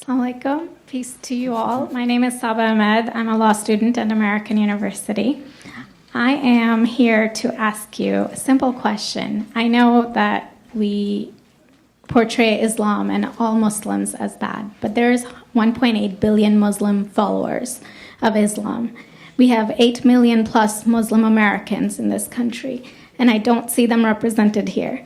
Alaikum. Peace to you all. My name is Saba Ahmed. I'm a law student at American University. I am here to ask you a simple question. I know that we portray Islam and all Muslims as bad, but there's 1.8 billion Muslim followers of Islam. We have 8 million plus Muslim Americans in this country, and I don't see them represented here.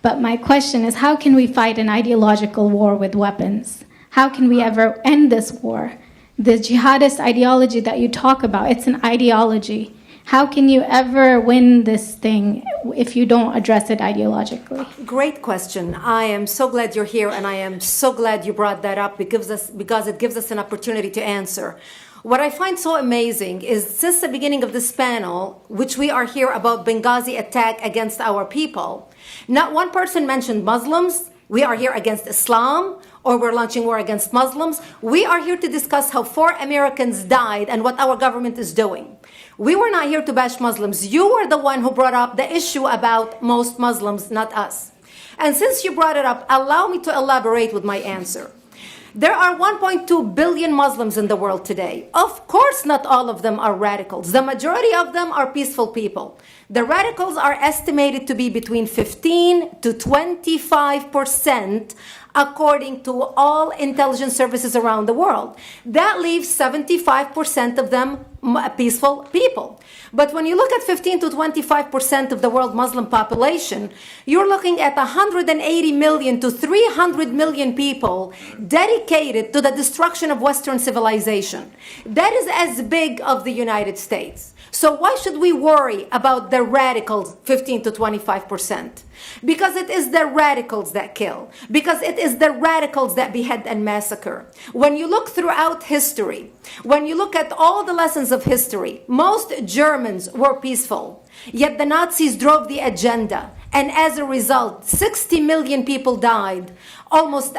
But my question is, how can we fight an ideological war with weapons? How can we ever end this war? The jihadist ideology that you talk about, it's an ideology. How can you ever win this thing if you don't address it ideologically? Great question. I am so glad you're here, and I am so glad you brought that up because it gives us an opportunity to answer. What I find so amazing is since the beginning of this panel, which we are here about Benghazi attack against our people, not one person mentioned Muslims. We are here against Islam, or we're launching war against Muslims. We are here to discuss how 4 Americans died and what our government is doing. We were not here to bash Muslims. You were the one who brought up the issue about most Muslims, not us. And since you brought it up, allow me to elaborate with my answer. There are 1.2 billion Muslims in the world today. Of course, not all of them are radicals. The majority of them are peaceful people. The radicals are estimated to be between 15 to 25%, according to all intelligence services around the world. That leaves 75% of them peaceful people. But when you look at 15 to 25% of the world Muslim population, you're looking at 180 million to 300 million people dedicated to the destruction of Western civilization. That is as big of the United States. So why should we worry about the radicals, 15 to 25%? Because it is the radicals that kill. Because it is the radicals that behead and massacre. When you look throughout history, when you look at all the lessons of history, most Germans were peaceful. Yet the Nazis drove the agenda. And as a result, 60 million people died. Almost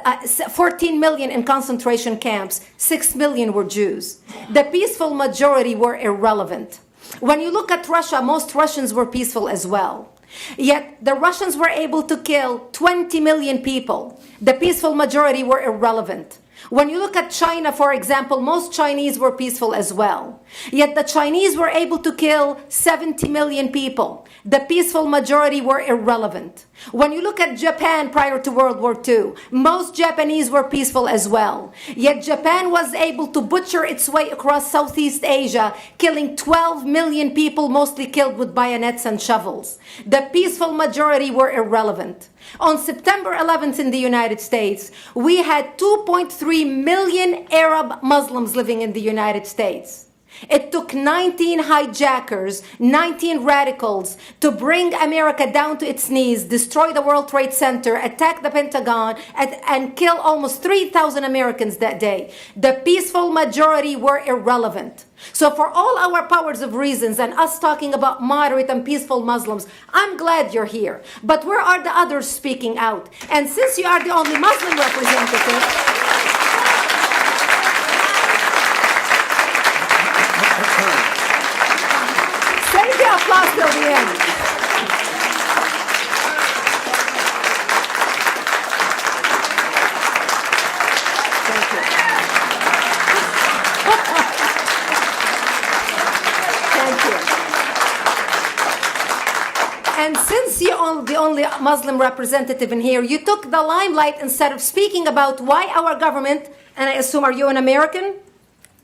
14 million in concentration camps. 6 million were Jews. The peaceful majority were irrelevant. When you look at Russia, most Russians were peaceful as well. Yet the Russians were able to kill 20 million people. The peaceful majority were irrelevant. When you look at China, for example, most Chinese were peaceful as well. Yet the Chinese were able to kill 70 million people. The peaceful majority were irrelevant. When you look at Japan prior to World War II, most Japanese were peaceful as well. Yet Japan was able to butcher its way across Southeast Asia, killing 12 million people, mostly killed with bayonets and shovels. The peaceful majority were irrelevant. On September 11th in the United States, we had 2.3 million Arab Muslims living in the United States. It took 19 hijackers, 19 radicals to bring America down to its knees, destroy the World Trade Center, attack the Pentagon, and kill almost 3,000 Americans that day. The peaceful majority were irrelevant. So for all our powers of reasons and us talking about moderate and peaceful Muslims, I'm glad you're here. But where are the others speaking out? And since you are the only Muslim representative, applause till the end. Thank you. Thank you. And since you're the only Muslim representative in here, you took the limelight instead of speaking about why our government, and I assume, are you an American?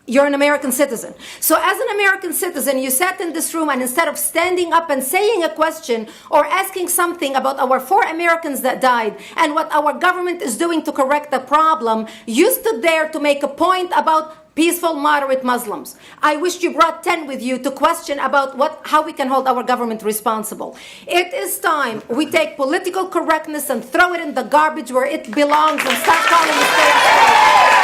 You're an American citizen. So as an American citizen, you sat in this room and instead of standing up and saying a question or asking something about our 4 Americans that died and what our government is doing to correct the problem, you stood there to make a point about peaceful, moderate Muslims. I wish you brought 10 with you to question about how we can hold our government responsible. It is time we take political correctness and throw it in the garbage where it belongs and start calling it fair.